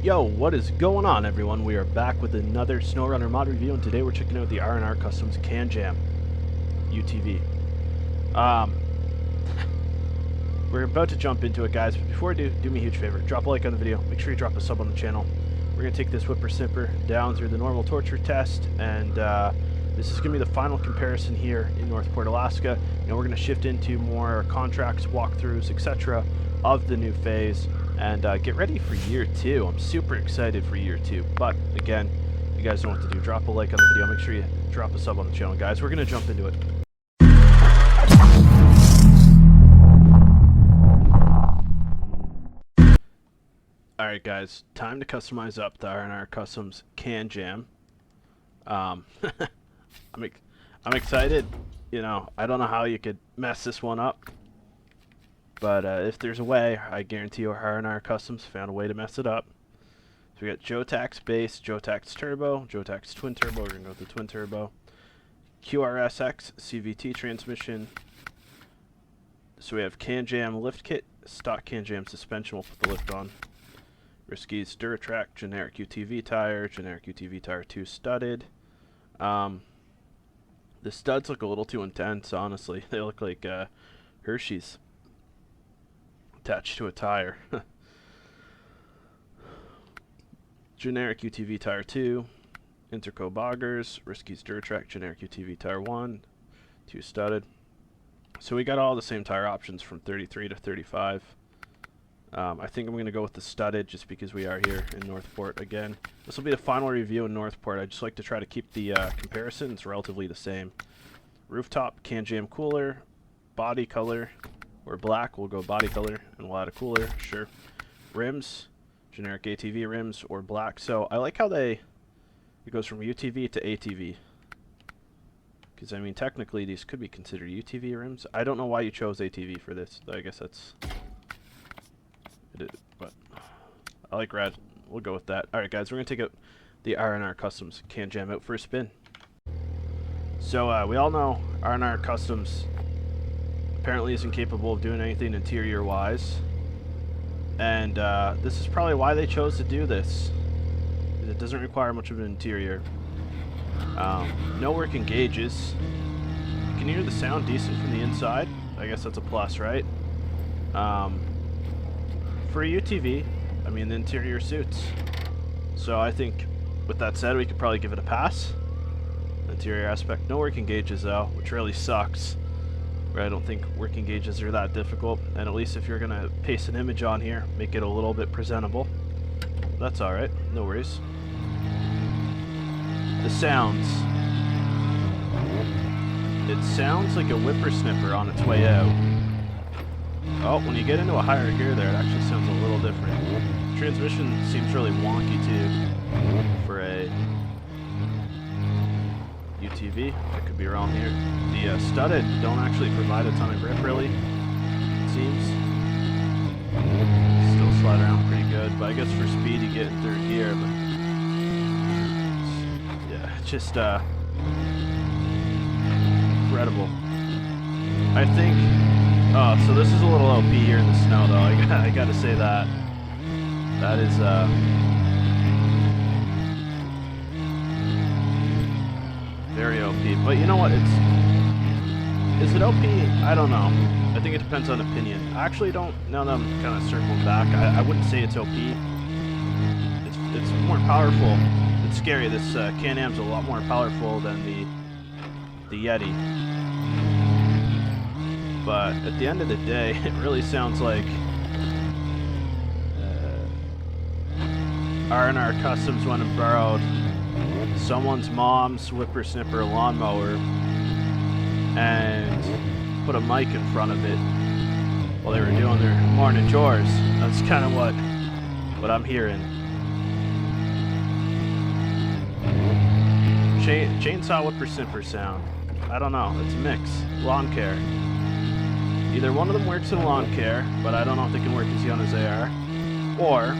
Yo, what is going on, everyone? We are back with another SnowRunner mod review, and today we're checking out the RR CUSTOMS CANJAM UTV. We're about to jump into it, guys, but before I do me a huge favor. Drop a like on the video. Make sure you drop a sub on the channel. We're going to take this whippersnipper down through the normal torture test, and this is going to be the final comparison here in Northport, Alaska. And we're going to shift into more contracts, walkthroughs, etc. of the new phase. And get ready for year 2. I'm super excited for year 2. But again, you guys know what to do. Drop a like on the video. Make sure you drop a sub on the channel, guys. We're going to jump into it. Alright, guys. Time to customize up the RR CUSTOMS CANJAM. I'm excited. You know, I don't know how you could mess this one up. But if there's a way, I guarantee you RR CUSTOMS found a way to mess it up. So we got Jotax base, Jotax turbo, Jotax twin turbo. We're going to go with the twin turbo. QRSX CVT transmission. So we have CANJAM lift kit, stock CANJAM suspension. We'll put the lift on. Risky's Duratrack, generic UTV tire, generic UTV tire 2 studded. The studs look a little too intense, honestly. They look like Hershey's attached to a tire. Generic UTV tire 2, Interco boggers, Risky's Duratrack, generic UTV tire 1, 2 studded. So we got all the same tire options from 33 to 35. I think I'm going to go with the studded just because we are here in Northport again. This will be the final review in Northport. I just like to try to keep the comparisons relatively the same. Rooftop, CANJAM cooler, body color. Or black, we'll go body color, and we'll add a cooler, sure. Rims, generic ATV rims, or black. So I like how it goes from UTV to ATV. Because, I mean, technically these could be considered UTV rims. I don't know why you chose ATV for this. I guess that's it, but I like red. We'll go with that. Alright, guys, we're going to take out the RR CUSTOMS CANJAM out for a spin. So, we all know RR CUSTOMS apparently isn't capable of doing anything interior wise, and this is probably why they chose to do this. It doesn't require much of an interior. No working gauges. You can hear the sound decent from the inside. I guess that's a plus, right? For a UTV, I mean, the interior suits. So I think with that said, we could probably give it a pass. The interior aspect. No working gauges though, which really sucks. I don't think working gauges are that difficult, and at least if you're going to paste an image on here, make it a little bit presentable. That's alright, no worries. The sounds. It sounds like a whippersnipper on its way out. Oh, when you get into a higher gear there, it actually sounds a little different. Transmission seems really wonky too for a UTV. I could be wrong here. The studded don't actually provide a ton of grip, really, it seems. Still slide around pretty good, but I guess for speed you get in third gear. But yeah, it's just incredible. I think. Oh, so this is a little OP here in the snow, though. I gotta say that. That is very OP, but you know what? Is it OP? I don't know. I think it depends on opinion. I actually don't. Now that I'm kind of circling back, I wouldn't say it's OP. It's more powerful. It's scary. This Can-Am's a lot more powerful than the Yeti. But at the end of the day, it really sounds like RR CUSTOMS went and borrowed someone's mom's whippersnipper lawnmower and put a mic in front of it while they were doing their morning chores. That's kind of what I'm hearing. Chainsaw whippersnipper sound. I don't know. It's a mix. Lawn care. Either one of them works in lawn care, but I don't know if they can work as young as they are, or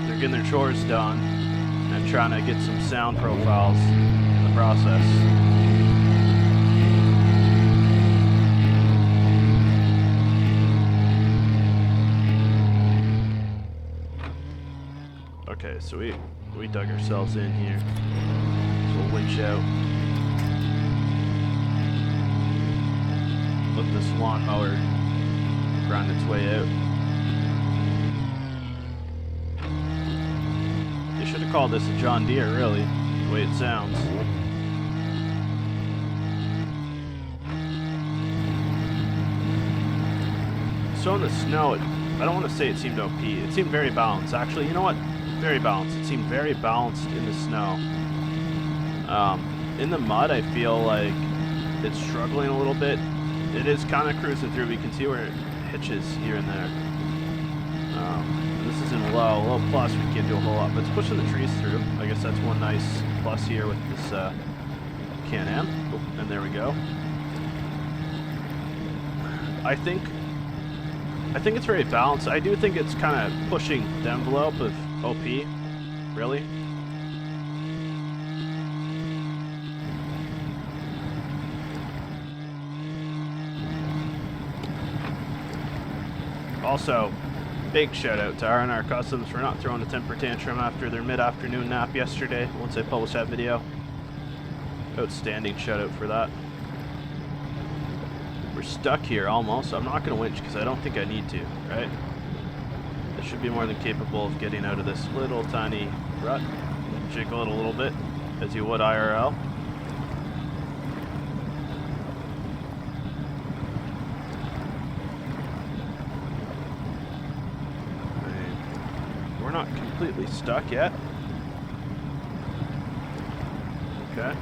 they're getting their chores done and trying to get some sound profiles in the process. Okay, so we dug ourselves in here. So we'll winch out. Let this lawnmower grind its way out. They should have called this a John Deere, really, the way it sounds. So in the snow, I don't want to say it seemed OP. It seemed very balanced. Actually, you know what? Very balanced. It seemed very balanced in the snow. In the mud, I feel like it's struggling a little bit. It is kind of cruising through. We can see where it hitches here and there. And this is in low plus. We can't do a whole lot, but it's pushing the trees through. I guess that's one nice plus here with this Can-Am. Oh, and there we go. I think it's very balanced. I do think it's kind of pushing the envelope of OP, really. Also, big shout out to RR Customs for not throwing a temper tantrum after their mid-afternoon nap yesterday once I published that video. Outstanding shout out for that. We're stuck here almost. I'm not going to winch because I don't think I need to, right? I should be more than capable of getting out of this little tiny rut. Jiggle it a little bit as you would IRL. We're not completely stuck yet. Okay.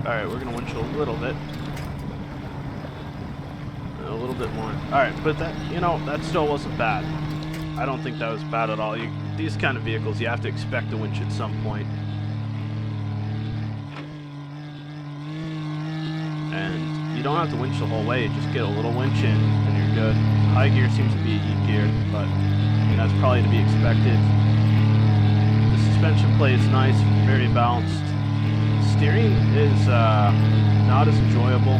Alright, we're going to winch a little bit. A little bit more. Alright, but that, you know, that still wasn't bad. I don't think that was bad at all. These kind of vehicles, you have to expect a winch at some point. And you don't have to winch the whole way. Just get a little winch in and you're good. High gear seems to be E geared, but I mean, that's probably to be expected. The suspension play is nice, very balanced. Steering is not as enjoyable.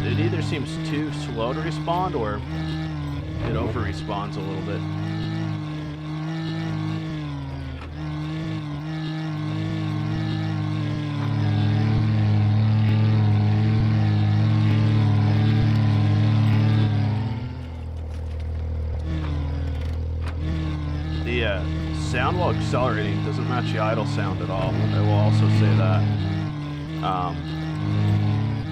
It either seems too slow to respond or it over-responds a little bit. The sound while accelerating doesn't match the idle sound at all. I will also say that.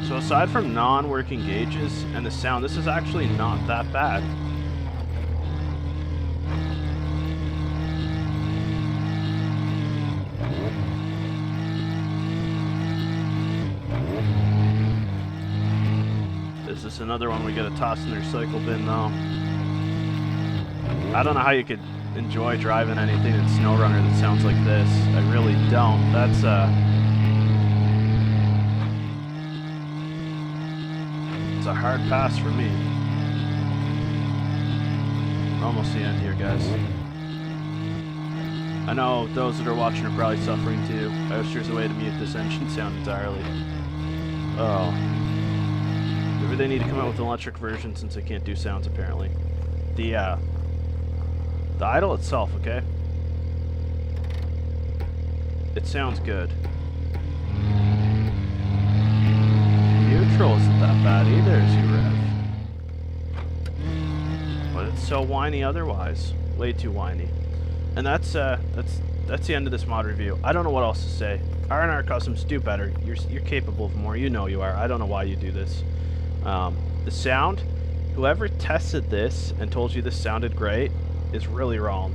So aside from non-working gauges and the sound, this is actually not that bad. This is another one we gotta toss in the recycle bin though. I don't know how you could enjoy driving anything in SnowRunner that sounds like this. I really don't. That's it's a hard pass for me. We're almost the end here, guys. I know those that are watching are probably suffering too. I wish there's a way to mute this engine sound entirely. Oh. Maybe they need to come out with an electric version since they can't do sounds apparently. The idle itself, okay? It sounds good. Neutral isn't that bad either as you rev. But it's so whiny otherwise. Way too whiny. And that's the end of this mod review. I don't know what else to say. RR Customs, do better. You're capable of more. You know you are. I don't know why you do this. The sound, whoever tested this and told you this sounded great is really wrong.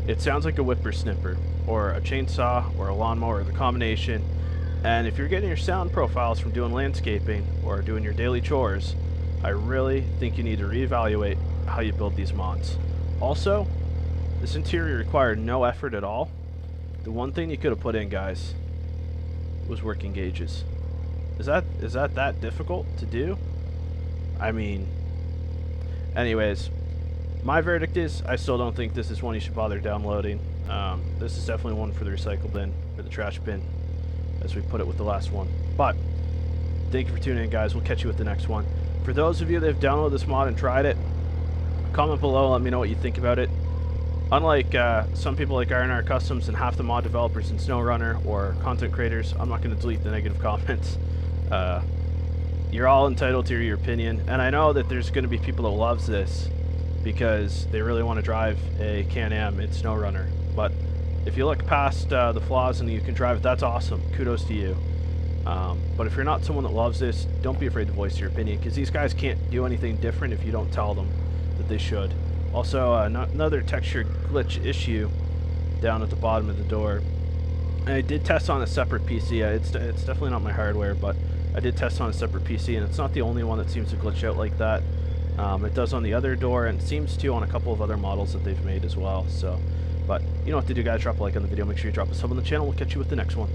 It sounds like a whippersnipper or a chainsaw or a lawnmower or the combination. And if you're getting your sound profiles from doing landscaping or doing your daily chores, I really think you need to reevaluate how you build these mods. Also, this interior required no effort at all. The one thing you could have put in, guys, was working gauges. Is that difficult to do? I mean, anyways, my verdict is I still don't think this is one you should bother downloading. This is definitely one for the recycle bin or the trash bin, as we put it with the last one. But Thank you for tuning in, guys. We'll catch you with the next one. For those of you that have downloaded this mod and tried it, comment below, let me know what you think about it. Unlike some people like RR Customs and half the mod developers in SnowRunner or content creators, I'm not going to delete the negative comments. You're all entitled to your opinion, and I know that there's going to be people that loves this because they really want to drive a CANTJAM in SnowRunner. But if you look past the flaws and you can drive it, that's awesome. Kudos to you. But if you're not someone that loves this, don't be afraid to voice your opinion, because these guys can't do anything different if you don't tell them that they should. Also, another texture glitch issue down at the bottom of the door. I did test on a separate PC. It's definitely not my hardware, but I did test on a separate PC, and it's not the only one that seems to glitch out like that. It does on the other door, and it seems to on a couple of other models that they've made as well. So, but you know what to do, guys. Drop a like on the video. Make sure you drop a sub on the channel. We'll catch you with the next one.